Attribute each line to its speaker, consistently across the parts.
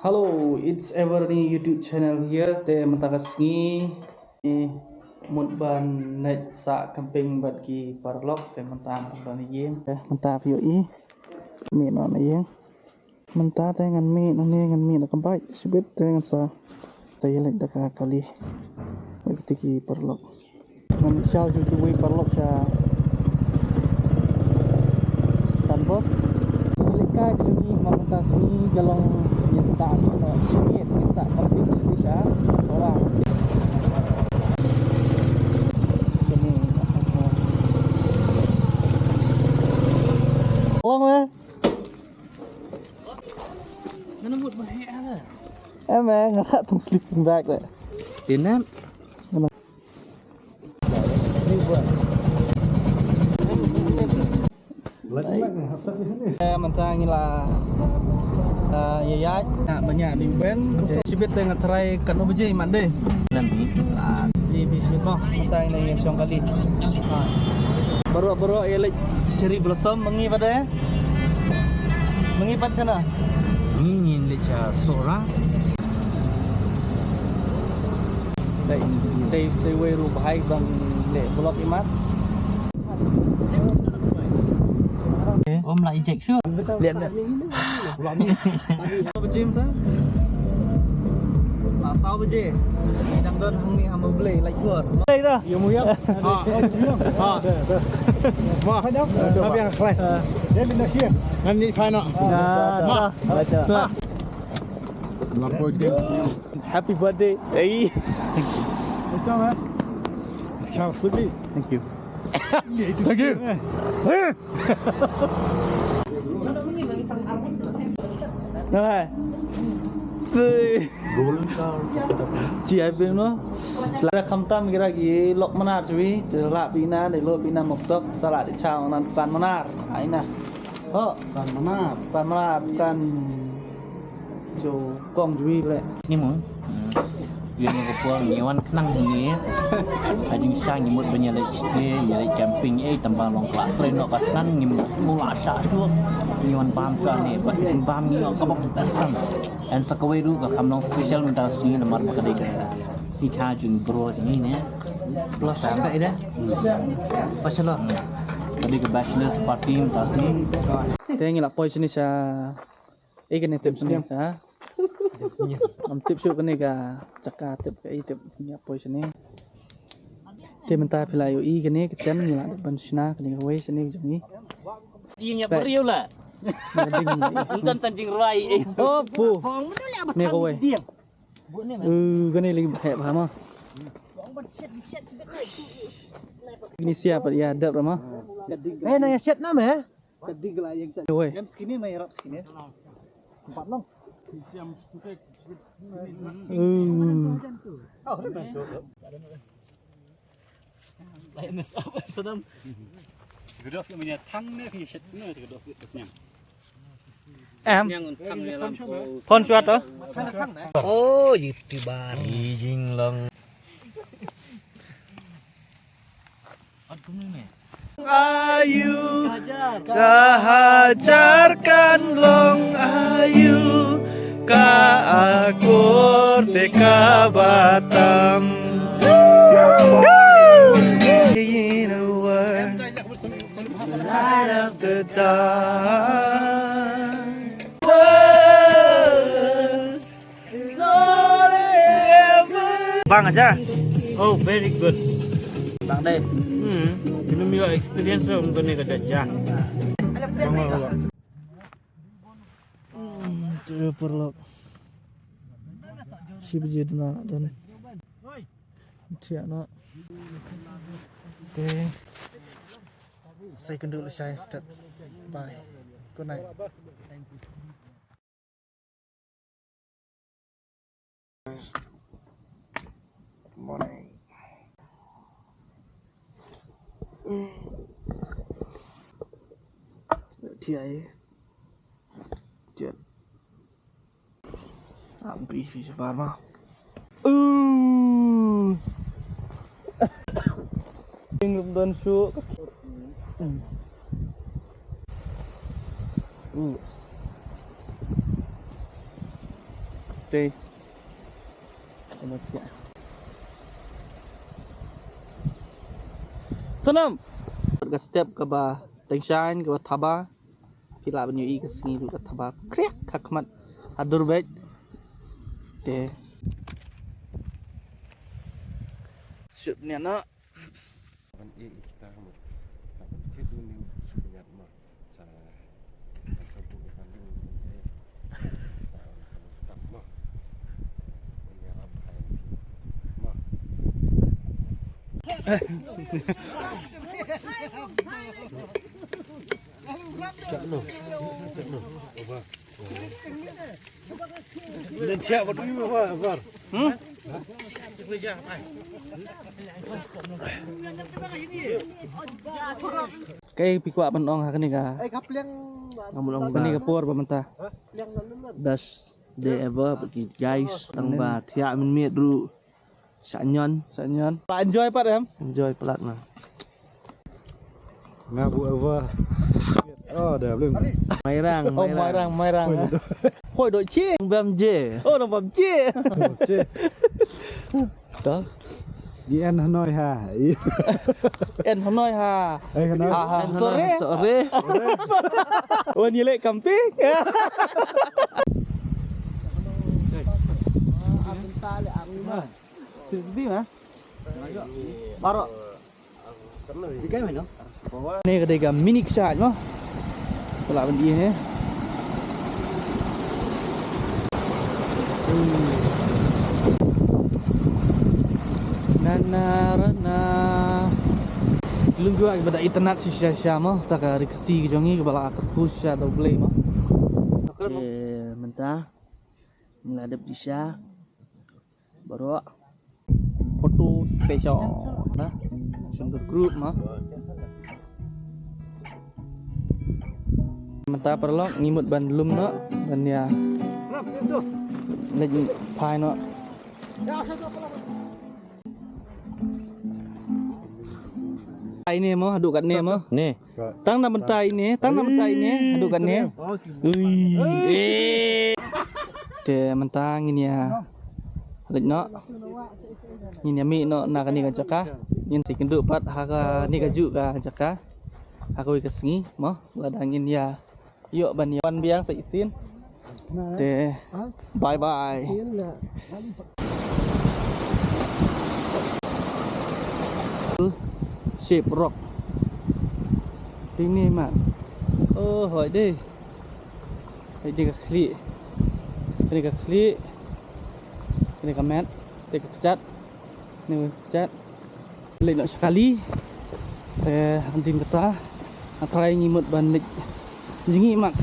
Speaker 1: Hello, it's Everny YouTube channel here. Te mentakas ni ban net sa camping bagi parlok te mentang ban yem mentah view mi no na yeng mentah te ngan mi no ne ngan mi na kampai subit te ngan sa te yelek daka kali bagi tiki parlok ngan shal ju tu parlok sa stan bos ka juni mamentasi galong yang sa ni no sini sa camping bisa orang Long
Speaker 2: Mana buat bahaya lah.
Speaker 1: Emang nggak tong sleeping bag deh.
Speaker 2: Dinam.
Speaker 1: Mentang lah ya nak banyak di band sibit dengan terai kan obje mat deh
Speaker 2: Nanti.
Speaker 1: di bisnis mah mentang ini yang siang kali baru elek cherry blossom mengi pada mengi pada sana
Speaker 2: Ini leca seorang.
Speaker 1: Tây quê ru bahai bang le blok imat
Speaker 2: Om lại injek sure.
Speaker 1: lihat dah berjim ta tak sao berje đang đơn hang ni hama beli like kuat đây ta
Speaker 3: Yêu mui á. Mà hết đâu. Mà biang khai. Dia bina sia. Ngan ni khai nak.
Speaker 1: nah baca
Speaker 3: Lampoi dia.
Speaker 1: happy birthday hey
Speaker 3: Betul ah. Sekarang sedih.
Speaker 1: thank you
Speaker 3: Thank you.
Speaker 1: rồi chị ai biết nó là không tâm cái gì lộc manar cuy là pina để lộc pina một tấc salad để chào nan pan manar ấy nè
Speaker 3: Dan mana?
Speaker 1: pan manar kan jo kong cuy lệ
Speaker 2: Ni mu. Dia ni kepuang ni wan kenang ni. Ajing sang ni mut banyak lek stay, ya lek camping tambah long kelak train nak kan ni mula sa su. Ni wan pam sa ni, ba jing pam ni ka bok dastan. And sakawai ru ka kam long special minta sini nomor makadai ka. Si kha jing bro ni ni. Plus sampai dah. Pasal tadi ke bachelor's party minta sini.
Speaker 1: thế là poi sini sa cái này tips sini ha am tips su cái này cả cakap tip cái tip punya poi sini te mentah pilai yo cái này cái chân như là ban sina cái này quay sini jong
Speaker 2: Dia nya beriau lah. Entan tanjing rai.
Speaker 1: oh bu này quay cái này lagi hẹp hả mà ini siapa ya ada ramah
Speaker 3: Naya set nama ya.
Speaker 1: Oi.
Speaker 3: Jam segini mai rap segini. 4 long.
Speaker 2: Lain mes apa senam.
Speaker 3: Gedok yang punya thang ni thì set ni gedok senyam.
Speaker 1: Em
Speaker 2: Yang thang ni lam.
Speaker 1: con chuột đó
Speaker 2: Oh, YouTuber. Jing long.
Speaker 1: Ayu kahajarkan long ayu ka akur teka batam in a world light of the dark bang aja
Speaker 2: Oh, very good.
Speaker 1: bang đây
Speaker 2: Ini mila experience untuk ni kerja jah.
Speaker 1: Itu perlu si berjadi nak dan tiada nak. Okay, saya kena dulu saya start. Bye. Good night.
Speaker 3: Good morning.
Speaker 1: Tiada. Tiada. Ambil visa farma. Ingin dan su. Oke. Senam. Ke step ke ba tengshine ke ba thaba. Pila banyu I ke sengi du ke thaba. Kriak kakmat adur bet. Te. Shoot ni nak.
Speaker 4: Kan kita kamu dapat itu nih sebanyak mah saya sebut paling tak mah menyerap kain mah
Speaker 3: Dan siapa dulu apa?
Speaker 1: Kay pikwa panong ha kani ka.
Speaker 3: Eh kapliang
Speaker 1: Kani ka por pamanta.
Speaker 5: Best day ever bagi guys tang ba tiak min miet ru sanyon
Speaker 1: Pak enjoy Pak Ram.
Speaker 5: enjoy pelat mah
Speaker 3: ngabu apa? Oh, dah belum.
Speaker 5: mairang
Speaker 1: Oh mairang. Khoi đội chia.
Speaker 5: bam je
Speaker 1: Oh đồng bầm chia.
Speaker 3: Cik.
Speaker 1: Đó.
Speaker 3: Gian Hanoi ha.
Speaker 1: En Hanoi ha.
Speaker 3: Eh Hanoi.
Speaker 1: Sore.
Speaker 5: sore
Speaker 1: Oh ni lek camping. Di mana? Baru. Ni kedai ka mini shot mo. Pula bendi ni. Rana. Lunggu ag bada internet si Syah mo. Tak rikasi ke jongi ke bala aku Syah double mo.
Speaker 5: je mentah ngeladap di Syah baru
Speaker 1: Foto session. Nah. Sungguh grup mo. Mata perlok ngimut ban lum no ban ya. Lagi pai no. Ini mo aduk kat ni mo.
Speaker 5: nih
Speaker 1: Tang na bentai ni, aduk kat ni. Ui. Te mentang ini ya. Lek no. Ini mi no nak ni kan caka. Yin si kenduk pat ha ni ka ju ka caka. Aku ke sengi mo ladangin ya. Yuk ban ban biang sai sin. Te bye bye. Shape rock. Ting ni mak. Oh, hỏi đi. Hỏi đi cái kli. Ini ke kli. Ini ke mat. Ini ke cat. Ini cat. Lek nak sekali. Antim kata. Atrai ngimut ban lek. Jingi mak.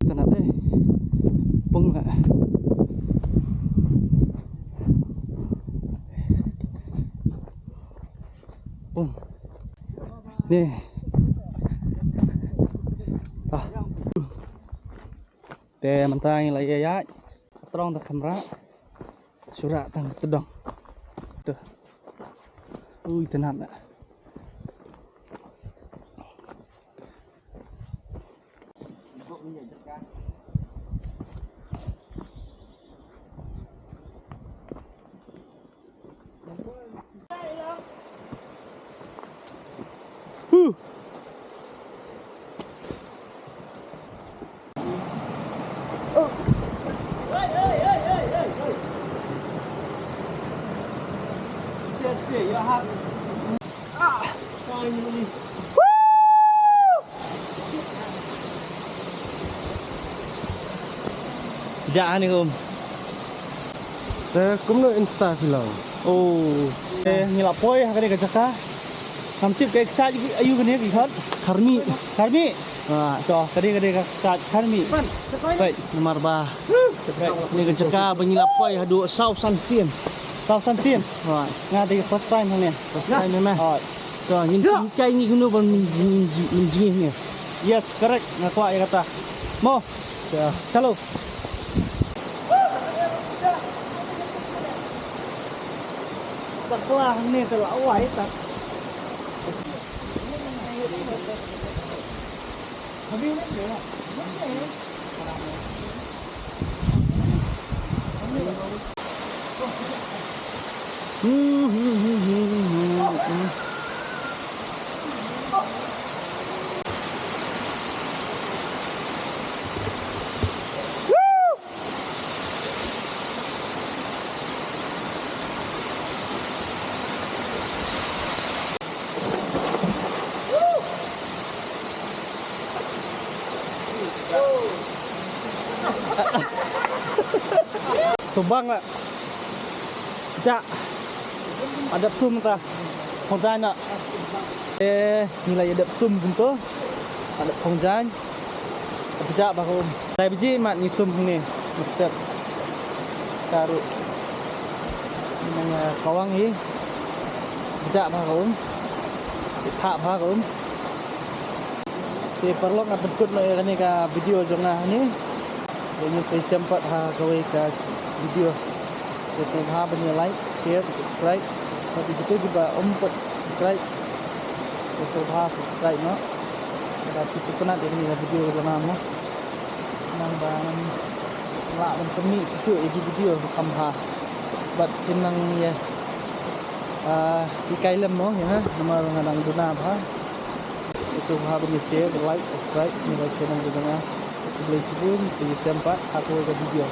Speaker 1: Tenat deh. Pung lah. Pung. Ni. Tah. Te mentang lai ayat. Terong tak kamera. Surat tang tedong. Tuh. Ui tenat nak. Dạ ni không?
Speaker 3: Saya kumno Insta bilang.
Speaker 1: Oh, ngilap poi ha kani ka jaka. Samsip ka sa ayu kani ki khat. Karmi. So kani ka sa karmi. Baik,
Speaker 5: nomor bah ni keceka penyilapoi hadu sau sansin
Speaker 1: Sausan tin.
Speaker 5: wah
Speaker 1: Ngati first time ni.
Speaker 5: saya memang
Speaker 1: Oh,
Speaker 5: to nyin cai ni gunu ban minjih ni
Speaker 1: yes, correct. Ngakwa ya kata. Mo. Chalo. Taklah ni tu awai tak. Subang lah. Cak. Ada sum ta. Không gian ạ. Nilai ada sum gitu. Ada không gian. Cak ba kom. Saya biji mat ni sum ni. Mesti taruh. Nang kawang ni. Cak ba kom. Thak ba kom. Thì perlu nak berikut nak ni ka video jongah ni. Ini saya sempat ha kawai ka video. Jadi ha punya like, share, subscribe. Tapi itu juga umpet subscribe. Jadi ha subscribe no. Tapi sekenat ini video jongah no. Nang ban lak ban kami tu video kam ha. Bat kinang ya. Ikai lem no ya. Nomor ngadang guna ha. Itu ha punya share, like, subscribe ni channel jongah. Boleh sebut, saya sempat aku ke video.